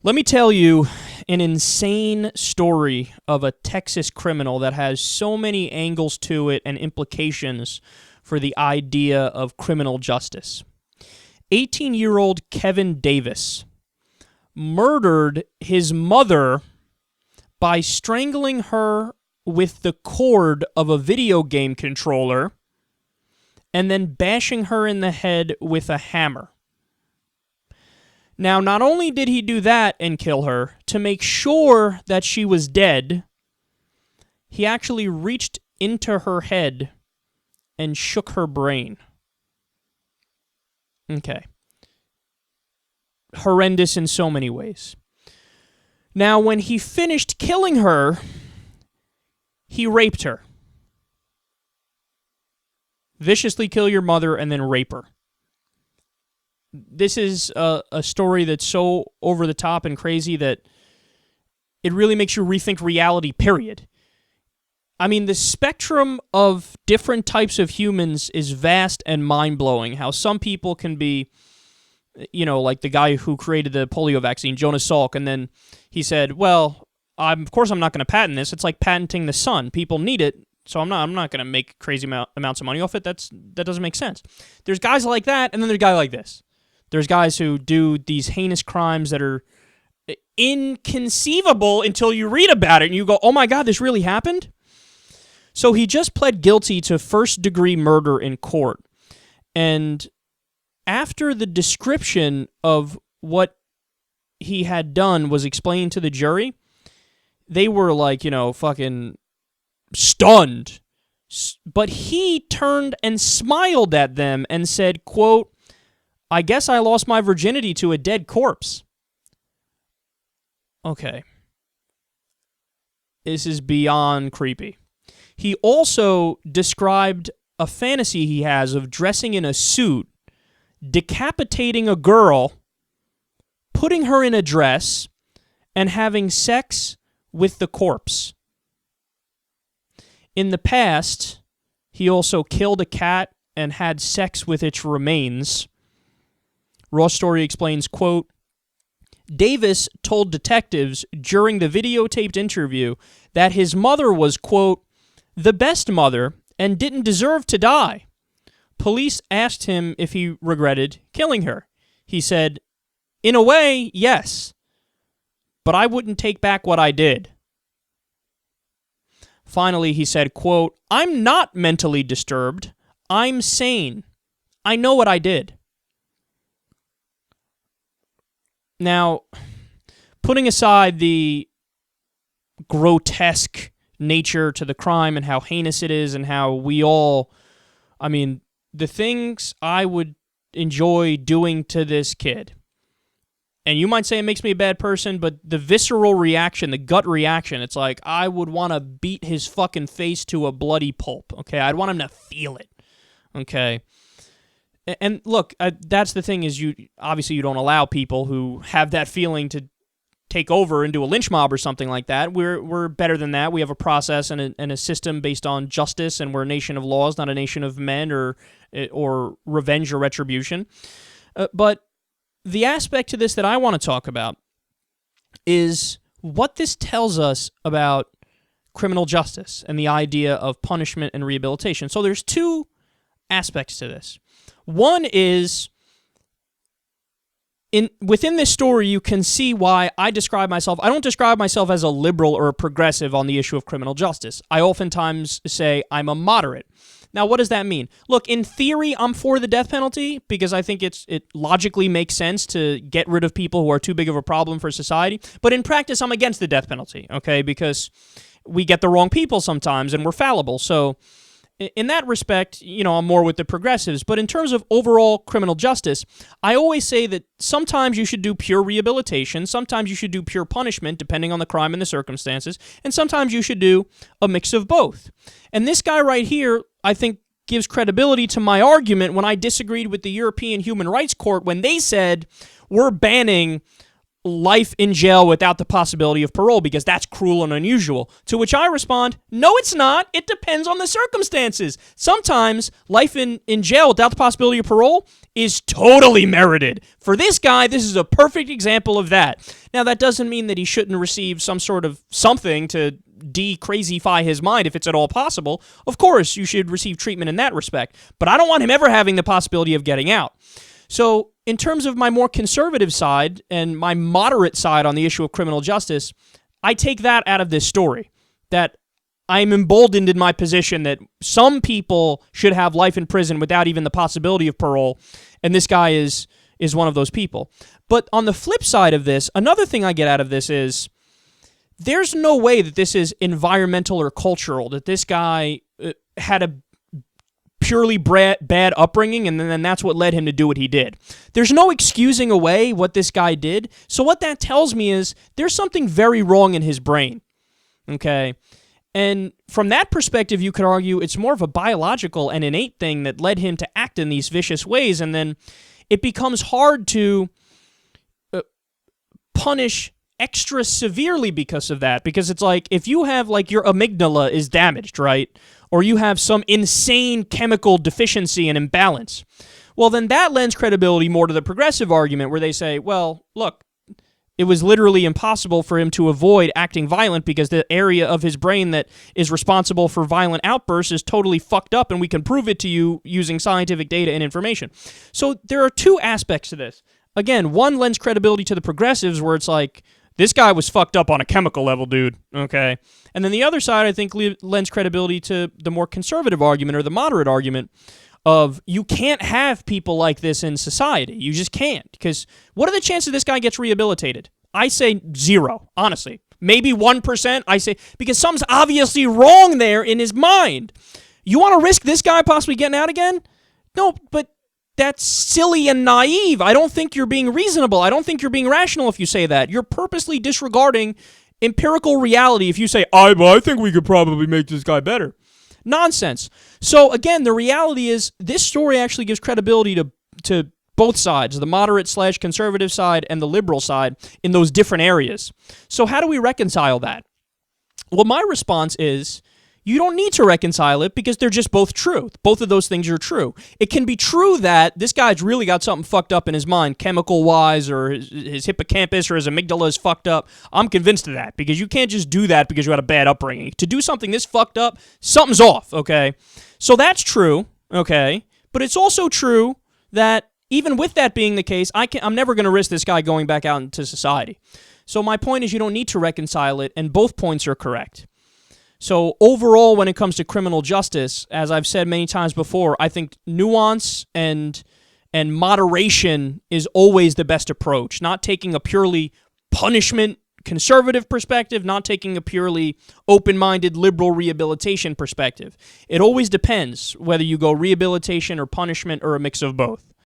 Let me tell you an insane story of a Texas criminal that has so many angles to it and implications for the idea of criminal justice. 18-year-old Kevin Davis murdered his mother by strangling her with the cord of a video game controller and then bashing her in the head with a hammer. Now, not only did he do that and kill her, to make sure that she was dead, he actually reached into her head and shook her brain. Okay. Horrendous in so many ways. Now, when he finished killing her, he raped her. Viciously kill your mother and then rape her. This is a story that's so over the top and crazy that it really makes you rethink reality, period. I mean, the spectrum of different types of humans is vast and mind-blowing. How some people can be, you know, like the guy who created the polio vaccine, Jonas Salk, and then he said, well, of course I'm not going to patent this. It's like patenting the sun. People need it, so I'm not going to make crazy amounts of money off it. That doesn't make sense. There's guys like that, and then there's a guy like this. There's guys who do these heinous crimes that are inconceivable until you read about it and you go, oh my God, this really happened? So he just pled guilty to first-degree murder in court. And after the description of what he had done was explained to the jury, they were like, you know, fucking stunned. But he turned and smiled at them and said, quote, I guess I lost my virginity to a dead corpse. Okay. This is beyond creepy. He also described a fantasy he has of dressing in a suit, decapitating a girl, putting her in a dress, and having sex with the corpse. In the past, he also killed a cat and had sex with its remains. Raw Story explains, quote, Davis told detectives during the videotaped interview that his mother was, quote, the best mother and didn't deserve to die. Police asked him if he regretted killing her. He said, in a way, yes, but I wouldn't take back what I did. Finally, he said, quote, I'm not mentally disturbed. I'm sane. I know what I did. Now, putting aside the grotesque nature to the crime and how heinous it is and how we all, I mean, the things I would enjoy doing to this kid, and you might say it makes me a bad person, but the visceral reaction, the gut reaction, it's like I would want to beat his fucking face to a bloody pulp, okay? I'd want him to feel it, okay? And look, that's the thing is you don't allow people who have that feeling to take over and do a lynch mob or something like that. We're better than that. We have a process and a system based on justice, and we're a nation of laws, not a nation of men or revenge or retribution. But the aspect to this that I want to talk about is what this tells us about criminal justice and the idea of punishment and rehabilitation. So there's two aspects to this. One is, within this story, you can see why I don't describe myself as a liberal or a progressive on the issue of criminal justice. I oftentimes say I'm a moderate. Now, what does that mean? Look, in theory, I'm for the death penalty because I think it logically makes sense to get rid of people who are too big of a problem for society. But in practice, I'm against the death penalty, okay, because we get the wrong people sometimes and we're fallible. So in that respect, you know, I'm more with the progressives. But in terms of overall criminal justice, I always say that sometimes you should do pure rehabilitation, sometimes you should do pure punishment, depending on the crime and the circumstances, and sometimes you should do a mix of both. And this guy right here, I think, gives credibility to my argument when I disagreed with the European Human Rights Court when they said, we're banning life in jail without the possibility of parole because that's cruel and unusual. To which I respond, no, it's not. It depends on the circumstances. Sometimes life in jail without the possibility of parole is totally merited. For this guy, this is a perfect example of that. Now, that doesn't mean that he shouldn't receive some sort of something to de-crazify his mind if it's at all possible. Of course, you should receive treatment in that respect. But I don't want him ever having the possibility of getting out. So, in terms of my more conservative side and my moderate side on the issue of criminal justice, I take that out of this story, that I'm emboldened in my position that some people should have life in prison without even the possibility of parole, and this guy is one of those people. But on the flip side of this, another thing I get out of this is there's no way that this is environmental or cultural, that this guy had a purely bad upbringing, and then that's what led him to do what he did. There's no excusing away what this guy did. So what that tells me is there's something very wrong in his brain, okay? And from that perspective, you could argue it's more of a biological and innate thing that led him to act in these vicious ways, and then it becomes hard to punish extra severely because of that, because it's like if you have like your amygdala is damaged, right? Or you have some insane chemical deficiency and imbalance, well, then that lends credibility more to the progressive argument where they say, well, look, it was literally impossible for him to avoid acting violent because the area of his brain that is responsible for violent outbursts is totally fucked up, and we can prove it to you using scientific data and information. So there are two aspects to this. Again, one lends credibility to the progressives where it's like, this guy was fucked up on a chemical level, dude, okay? And then the other side, I think, lends credibility to the more conservative argument or the moderate argument of you can't have people like this in society. You just can't, because what are the chances this guy gets rehabilitated? I say 0, honestly. Maybe 1%, I say, because something's obviously wrong there in his mind. You want to risk this guy possibly getting out again? No, but that's silly and naive. I don't think you're being reasonable. I don't think you're being rational if you say that. You're purposely disregarding empirical reality if you say, I think we could probably make this guy better. Nonsense. So again, the reality is this story actually gives credibility to both sides, the moderate/conservative side and the liberal side in those different areas. So how do we reconcile that? Well, my response is, you don't need to reconcile it because they're just both true. Both of those things are true. It can be true that this guy's really got something fucked up in his mind, chemical-wise, or his hippocampus or his amygdala is fucked up. I'm convinced of that because you can't just do that because you had a bad upbringing. To do something this fucked up, something's off, okay? So that's true, okay? But it's also true that even with that being the case, I'm never going to risk this guy going back out into society. So my point is you don't need to reconcile it, and both points are correct. So overall, when it comes to criminal justice, as I've said many times before, I think nuance and moderation is always the best approach. Not taking a purely punishment conservative perspective, not taking a purely open-minded liberal rehabilitation perspective. It always depends whether you go rehabilitation or punishment or a mix of both.